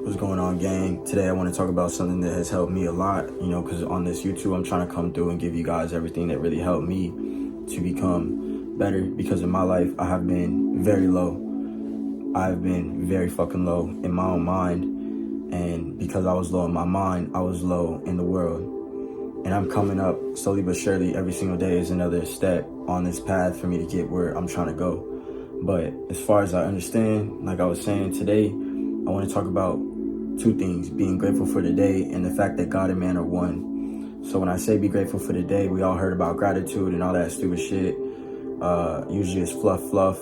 What's going on, gang? Today I want to talk about something that has helped me a lot, because on this YouTube I'm trying to come through and give you guys everything that really helped me to become better, because in my life I have been very low. I've been very fucking low in my own mind, and because I was low in my mind, I was low in the world. And I'm coming up slowly but surely. Every single day is another step on this path for me to get where I'm trying to go. But as far as I understand, like I was saying today, I want to talk about two things: being grateful for the day and the fact that God and man are one. So when I say be grateful for the day, we all heard about gratitude and all that stupid shit. Usually it's fluff,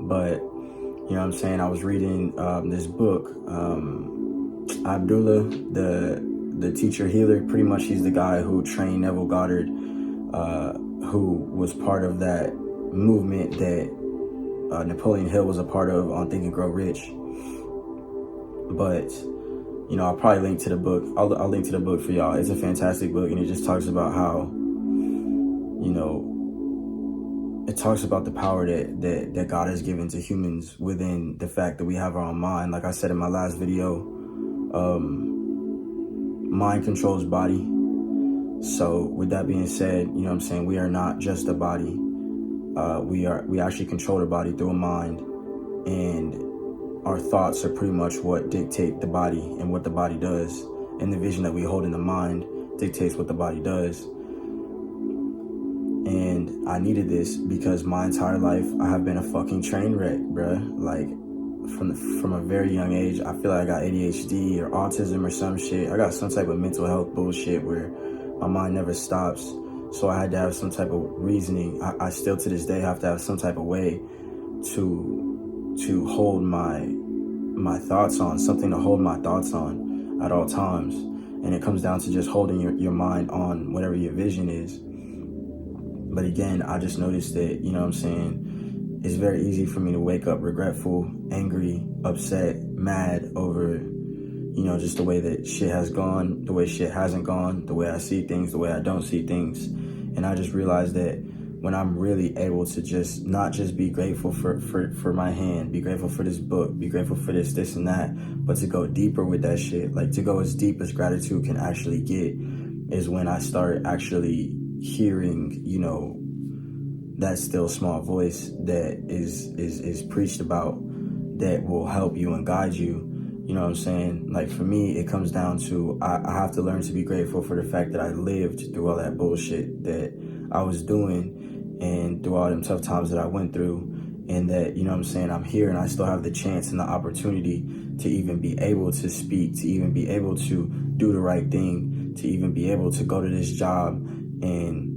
but you know what I'm saying? I was reading this book, Abdullah, the teacher healer. Pretty much he's the guy who trained Neville Goddard, who was part of that movement that Napoleon Hill was a part of on Think and Grow Rich. But I'll probably link to the book. I'll link to the book for y'all. It's a fantastic book, and it just talks about how, it talks about the power that God has given to humans within the fact that we have our own mind. Like I said in my last video, mind controls body. So with that being said, we are not just a body. We actually control the body through a mind, and our thoughts are pretty much what dictate the body and what the body does. And the vision that we hold in the mind dictates what the body does. And I needed this because my entire life I have been a fucking train wreck, bruh. Like from a very young age, I feel like I got ADHD or autism or some shit. I got some type of mental health bullshit where my mind never stops. So I had to have some type of reasoning. I still to this day have to have some type of way to hold my thoughts on, something to hold my thoughts on at all times. And it comes down to just holding your mind on whatever your vision is. But again, I just noticed that, it's very easy for me to wake up regretful, angry, upset, mad over, just the way that shit has gone, the way shit hasn't gone, the way I see things, the way I don't see things. And I just realized that when I'm really able to just not just be grateful for my hand, be grateful for this book, be grateful for this and that, but to go deeper with that shit, like to go as deep as gratitude can actually get, is when I start actually hearing, that still small voice that is preached about, that will help you and guide you. You know what I'm saying? Like for me, it comes down to, I have to learn to be grateful for the fact that I lived through all that bullshit that I was doing, and through all them tough times that I went through, and that, I'm here and I still have the chance and the opportunity to even be able to speak, to even be able to do the right thing, to even be able to go to this job and,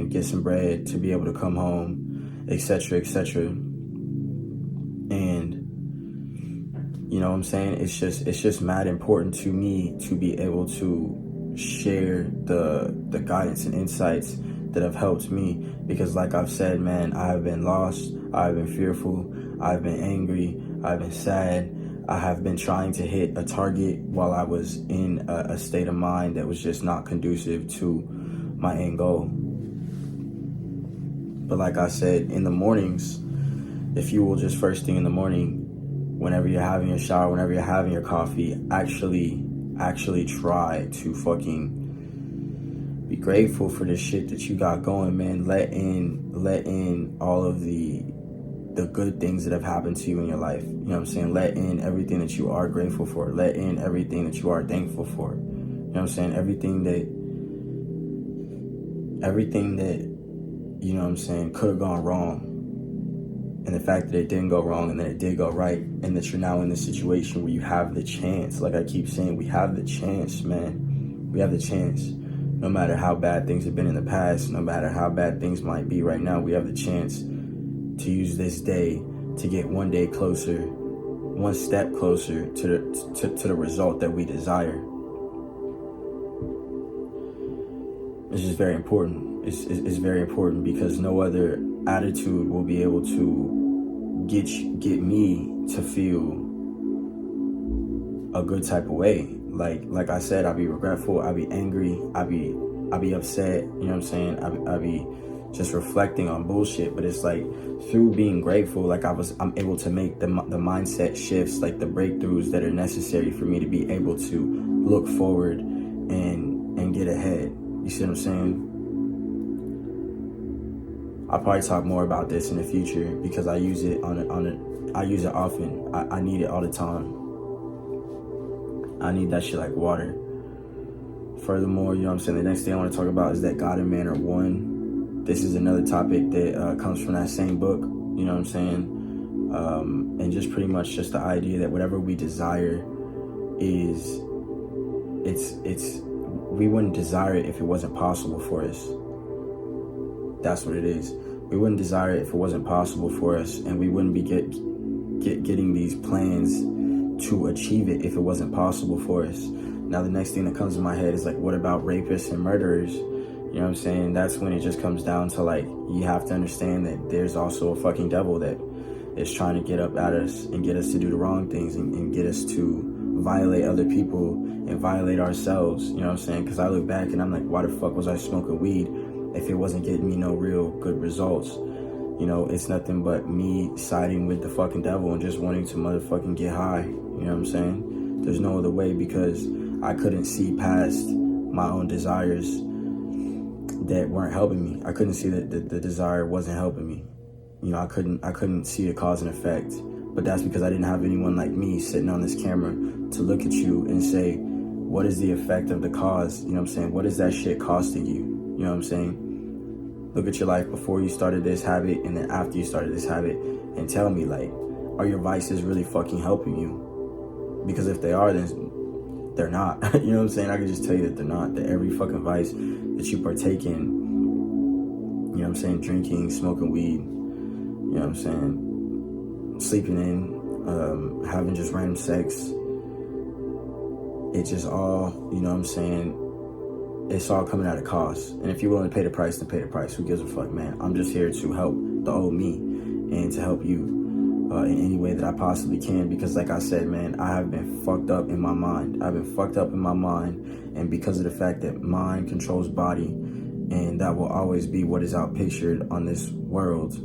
get some bread, to be able to come home, etc., etc. And, it's just mad important to me to be able to share the guidance and insights that have helped me, because like I've said, man, I have been lost, I've been fearful, I've been angry, I've been sad, I have been trying to hit a target while I was in a state of mind that was just not conducive to my end goal. But like I said, in the mornings, if you will just first thing in the morning, whenever you're having your shower, whenever you're having your coffee, actually try to fucking be grateful for the shit that you got going, man. Let in all of the good things that have happened to you in your life. You know what I'm saying? Let in everything that you are grateful for. Let in everything that you are thankful for. You know what I'm saying? Everything that could have gone wrong. And the fact that it didn't go wrong and that it did go right, and that you're now in this situation where you have the chance. Like I keep saying, we have the chance, man. We have the chance. No matter how bad things have been in the past, no matter how bad things might be right now, we have the chance to use this day to get one day closer, one step closer to the result that we desire. It's just very important. It's very important, because no other attitude will be able to get me to feel a good type of way. Like I said, I'll be regretful, I'll be angry, I'll be upset, you know what I'm saying? I'll be just reflecting on bullshit. But it's like through being grateful, like I'm able to make the mindset shifts, like the breakthroughs that are necessary for me to be able to look forward and get ahead. You see what I'm saying? I'll probably talk more about this in the future because I use it I use it often. I need it all the time. I need that shit like water. Furthermore, you know what I'm saying, the next thing I want to talk about is that God and man are one. This is another topic that comes from that same book, you know what I'm saying? And just pretty much just the idea that whatever we desire is, we wouldn't desire it if it wasn't possible for us. That's what it is. We wouldn't desire it if it wasn't possible for us, and we wouldn't be getting these plans to achieve it if it wasn't possible for us. Now, the next thing that comes to my head is like, what about rapists and murderers? You know what I'm saying? That's when it just comes down to like, you have to understand that there's also a fucking devil that is trying to get up at us and get us to do the wrong things and get us to violate other people and violate ourselves. You know what I'm saying? Because I look back and I'm like, why the fuck was I smoking weed if it wasn't getting me no real good results? You know, it's nothing but me siding with the fucking devil and just wanting to motherfucking get high. You know what I'm saying? There's no other way, because I couldn't see past my own desires that weren't helping me. I couldn't see that the desire wasn't helping me. You know, I couldn't see the cause and effect. But that's because I didn't have anyone like me sitting on this camera to look at you and say, what is the effect of the cause? You know what I'm saying? What is that shit costing you? You know what I'm saying? Look at your life before you started this habit and then after you started this habit, and tell me, like, are your vices really fucking helping you? Because if they are, then they're not. You know what I'm saying? I can just tell you that they're not. That every fucking vice that you partake in, you know what I'm saying, drinking, smoking weed, you know what I'm saying, sleeping in, having just random sex, it just all, you know what I'm saying, it's all coming at a cost. And if you're willing to pay the price, then pay the price. Who gives a fuck, man? I'm just here to help the old me and to help you in any way that I possibly can. Because like I said, man, I have been fucked up in my mind. I've been fucked up in my mind. And because of the fact that mind controls body, and that will always be what is outpictured on this world,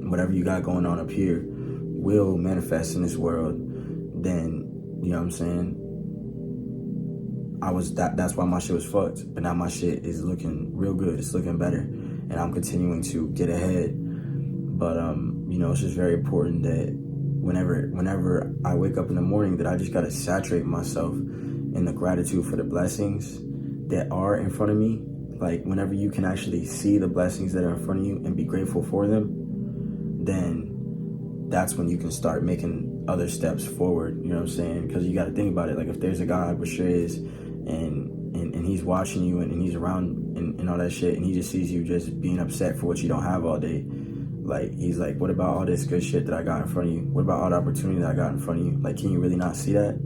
whatever you got going on up here will manifest in this world, then, you know what I'm saying, that's why my shit was fucked. But now my shit is looking real good. It's looking better, and I'm continuing to get ahead. But you know, it's just very important that whenever I wake up in the morning, that I just gotta saturate myself in the gratitude for the blessings that are in front of me. Like, whenever you can actually see the blessings that are in front of you and be grateful for them, then that's when you can start making other steps forward. You know what I'm saying? Because you got to think about it. Like, if there's a God, which sure is, and he's watching you and he's around and all that shit, and he just sees you just being upset for what you don't have all day, like, he's like, what about all this good shit that I got in front of you? What about all the opportunity that I got in front of you? Like, can you really not see that?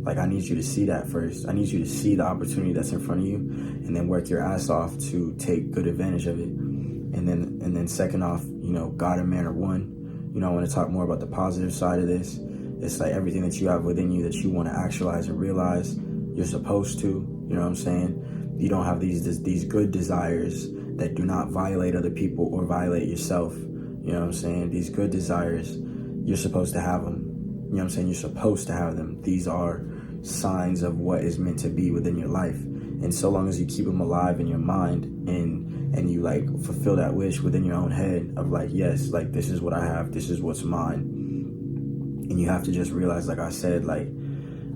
Like, I need you to see that first. I need you to see the opportunity that's in front of you, and then work your ass off to take good advantage of it. And then second off, you know, God and man are one. You know, I want to talk more about the positive side of this. It's like everything that you have within you that you want to actualize and realize, you're supposed to. You know what I'm saying? You don't have these good desires that do not violate other people or violate yourself. You know what I'm saying? These good desires, you're supposed to have them. You know what I'm saying? You're supposed to have them. These are signs of what is meant to be within your life. And so long as you keep them alive in your mind, and you like fulfill that wish within your own head of like, yes, like, this is what I have, this is what's mine. And you have to just realize, like I said, like,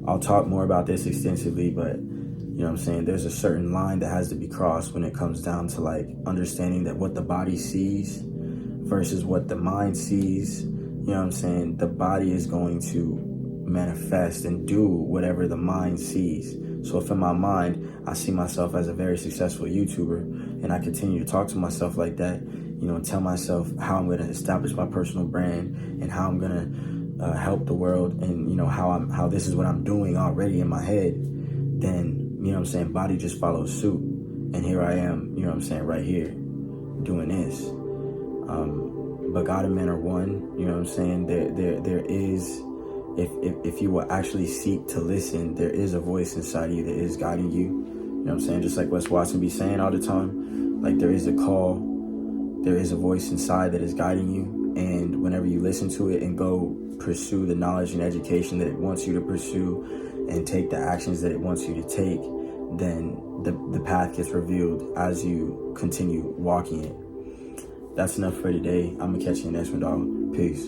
I'll talk more about this extensively, but you know what I'm saying, there's a certain line that has to be crossed when it comes down to like understanding that what the body sees versus what the mind sees. You know what I'm saying? The body is going to manifest and do whatever the mind sees. So if in my mind, I see myself as a very successful YouTuber, and I continue to talk to myself like that, you know, and tell myself how I'm going to establish my personal brand and how I'm going to help the world, and, you know, how this is what I'm doing already in my head, then, you know what I'm saying, body just follows suit. And here I am, you know what I'm saying, right here doing this. But God and man are one. You know what I'm saying? There is, if you will actually seek to listen, there is a voice inside of you that is guiding you. You know what I'm saying? Just like Wes Watson be saying all the time, Like, there is a call, there is a voice inside that is guiding you, and whenever you listen to it and go pursue the knowledge and education that it wants you to pursue and take the actions that it wants you to take, then the path gets revealed as you continue walking it. That's enough for today. I'm gonna catch you in the next one, dog. Peace.